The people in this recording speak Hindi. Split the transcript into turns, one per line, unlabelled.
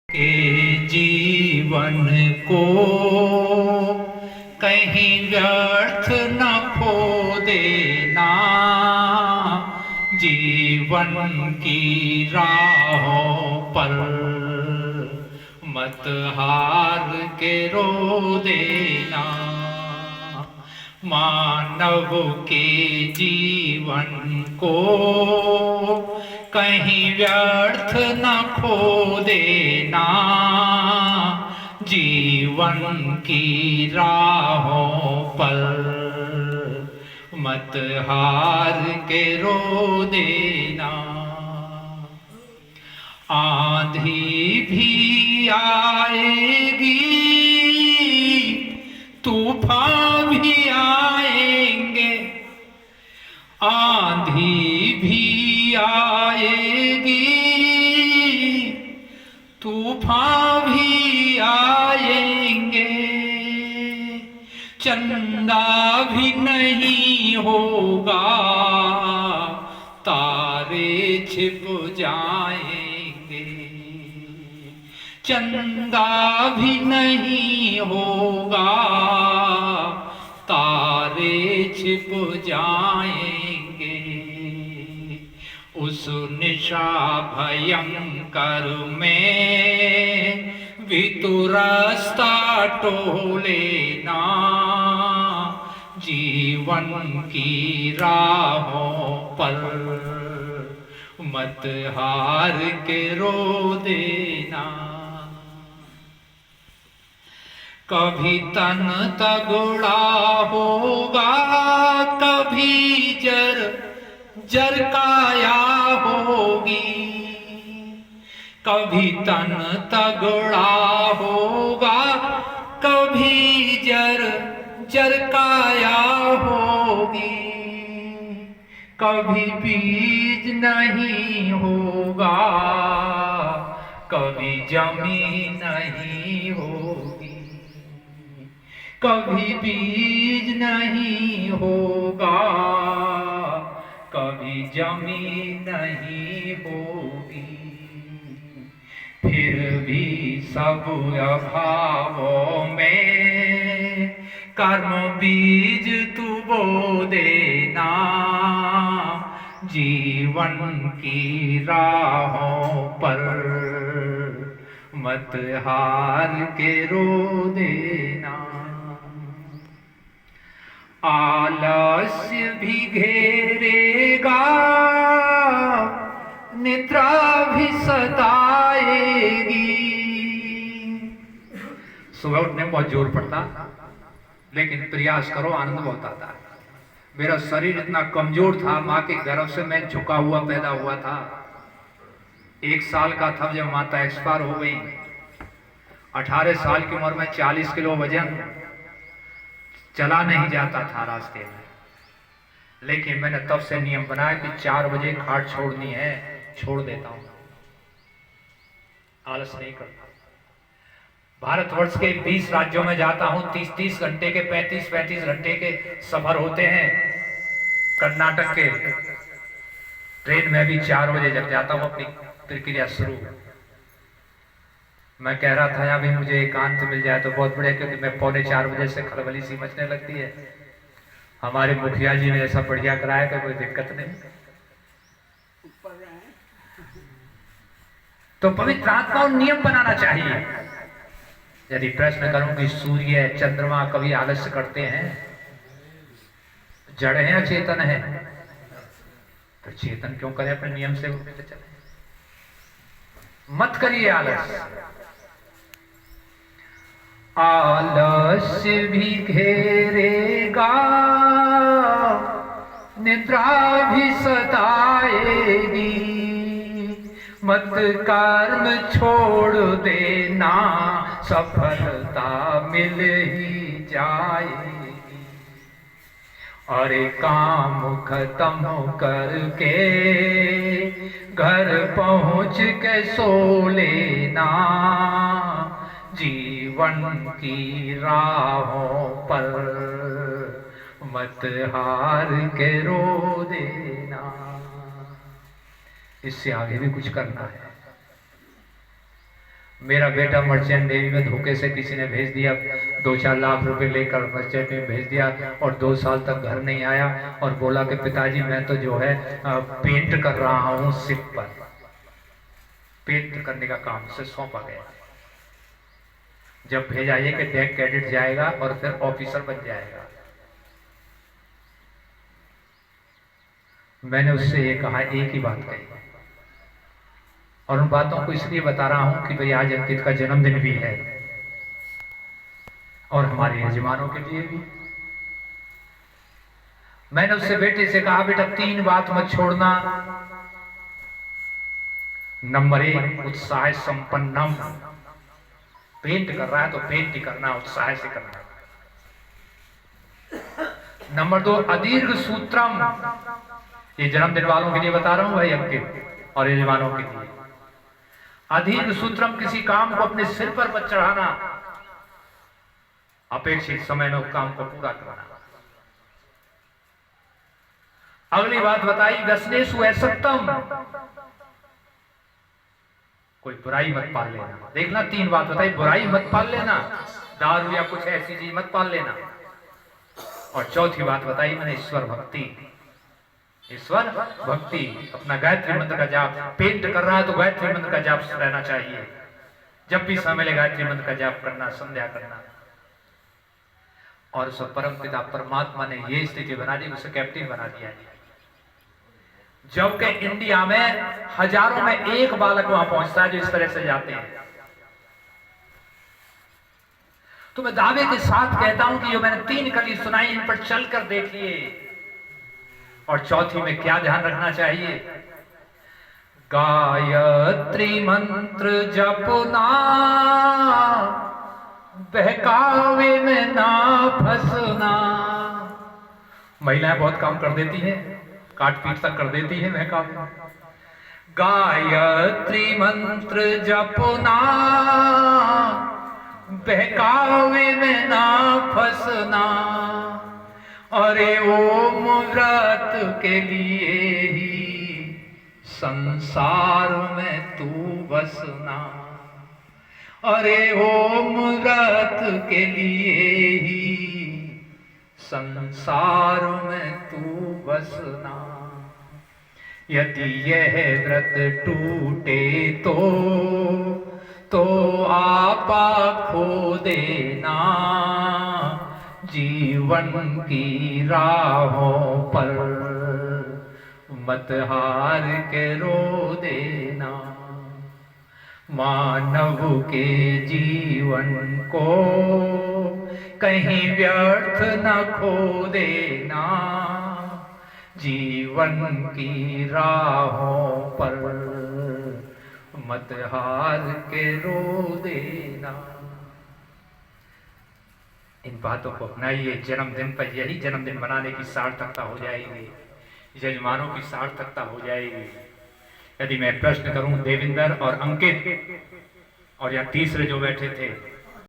के जीवन को कहीं व्यर्थ न खो देना। जीवन की राहों पर मत हार के रो देना। मानव के जीवन को कहीं व्यर्थ न खो देना। जीवन की राहों पर मत हार के रो देना। आंधी भी आएगी, तूफान भी आएंगे। आंधी भी आएगी, तूफान भी आएंगे। चंदा भी नहीं होगा, तारे छिप जाएंगे। चंदा भी नहीं होगा, तारे छिप जाएंगे। उस निशा भयंकर में भी तो रास्ता टोलेना। जीवन की राहों पर मत हार के रो देना। कभी तन तगड़ा होगा, कभी जर काया होगी। कभी तन तगड़ा होगा, कभी जर काया होगी। कभी बीज नहीं होगा, कभी जमीन नहीं होगी। कभी बीज नहीं होगा, कभी जमीन नहीं होगी। फिर भी सब अभावों में कर्म बीज तू बो देना। जीवन की राहों पर मत हार के रो देना। आलस्य भी घेरेगा, निद्रा भी सताएगी। सुबह उठने में बहुत जोर पड़ता, लेकिन प्रयास करो, आनंद बहुत आता है। मेरा शरीर इतना कमजोर था, माँ के गर्भ से मैं झुका हुआ पैदा हुआ था। 1 साल का था जब माता एक्सपायर हो गई। 18 साल की उम्र में 40 किलो वजन, चला नहीं जाता था रास्ते में। लेकिन मैंने तब से नियम बनाया कि 4 बजे खाट छोड़नी है, छोड़ देता हूं, आलस नहीं करता। भारतवर्ष के 20 राज्यों में जाता हूं, 30-30 घंटे के 35-35 घंटे के सफर होते हैं। कर्नाटक के ट्रेन में भी 4 बजे जब जाता हूं, अपनी प्रक्रिया शुरू। मैं कह रहा था यार भी मुझे एकांत मिल जाए तो बहुत बढ़िया, क्योंकि मैं 3:45 बजे से खलबली सी मचने लगती है। हमारे मुखिया जी ने ऐसा बढ़िया कराया कि कोई दिक्कत नहीं। तो पवित्र आत्मा और नियम बनाना चाहिए। यदि प्रश्न करूं कि सूर्य चंद्रमा कभी आलस्य करते हैं, जड़ है या चेतन है? तो चेतन क्यों करे, अपने नियम से चले। मत करिए आलस। आलस्य भी घेरेगा, निद्रा भी सताएगी। मत कर्म छोड़ देना, सफलता मिल ही जाएगी। अरे काम खत्म करके घर पहुंच के सो लेना। जीवन की राहों पर मत हार के रो देना। इससे आगे भी कुछ करना है। मेरा बेटा मर्चेंट नेवी में धोखे से किसी ने भेज दिया, 2-4 लाख रुपए लेकर मर्चेंट में भेज दिया और 2 साल तक घर नहीं आया और बोला कि पिताजी मैं तो जो है पेंट कर रहा हूँ शिप पर। पेंट करने का काम उसे सौंपा गया। जब भेजा ये कि डेक कैडेट जाएगा और फिर ऑफिसर बन जाएगा। मैंने उससे ये कहा, एक ही बात कही, और उन बातों को इसलिए बता रहा हूं कि भाई आज अंकित का जन्मदिन भी है और हमारे यजमानों के लिए भी। मैंने उससे बेटे से कहा, बेटा 3 बात मत छोड़ना। नंबर 1, उत्साह संपन्नम। पेंट कर रहा है तो पेंट ही करना, उत्साह से करना। नंबर 2, अदीर्घ सूत्रम। ये जन्मदिन वालों के लिए बता रहा हूं भाई, अंकित और यजमानों के लिए। अदीर्घ सूत्रम, किसी काम को अपने सिर पर मत चढ़ाना, अपेक्षित समय में उस काम को पूरा करना। अगली बात बताई, व्यसनेषु असक्तम। कोई बुराई मत पाल लेना। देखना 3 बात बताई, बुराई मत पाल लेना, दारू या कुछ ऐसी चीज मत पाल लेना। और चौथी बात बताई मैंने, ईश्वर भक्ति। ईश्वर भक्ति, अपना गायत्री मंत्र का जाप। पेंट कर रहा है तो गायत्री मंत्र का जाप रहना चाहिए। जब भी समय मिले गायत्री मंत्र का जाप करना, संध्या करना। और सब परम पिता परमात्मा ने ये स्थिति बना दी, उसे कैप्टन बना दिया। जबकि इंडिया में हजारों में एक बालक वहां पहुंचता है जो इस तरह से जाते हैं। तो मैं दावे के साथ कहता हूं कि जो मैंने 3 कली सुनाई, इन पर चलकर देखिए। और चौथी में क्या ध्यान रखना चाहिए, गायत्री मंत्र जपना, बहकावे में ना फंसना। महिलाएं बहुत काम कर देती हैं, काट पीट तक कर देती है बहकावे। गायत्री मंत्र जपना, बहकावे में ना फंसना। अरे ओम व्रत के लिए ही संसार में तू बसना। अरे ओम व्रत के लिए ही संसार में तू बसना। यदि यह व्रत टूटे तो आपा खो देना। जीवन की राहों पर मत हार के रो देना। मानव के जीवन को कहीं व्यर्थ न खो देना। जीवन की राहों पर मत हार के रो देना। इन बातों को अपनाइए। जन्मदिन पर यही जन्मदिन मनाने की सार्थकता हो जाएगी, यजमानों की सार्थकता हो जाएगी। यदि मैं प्रश्न करूं, देविंदर और अंकित और या तीसरे जो बैठे थे,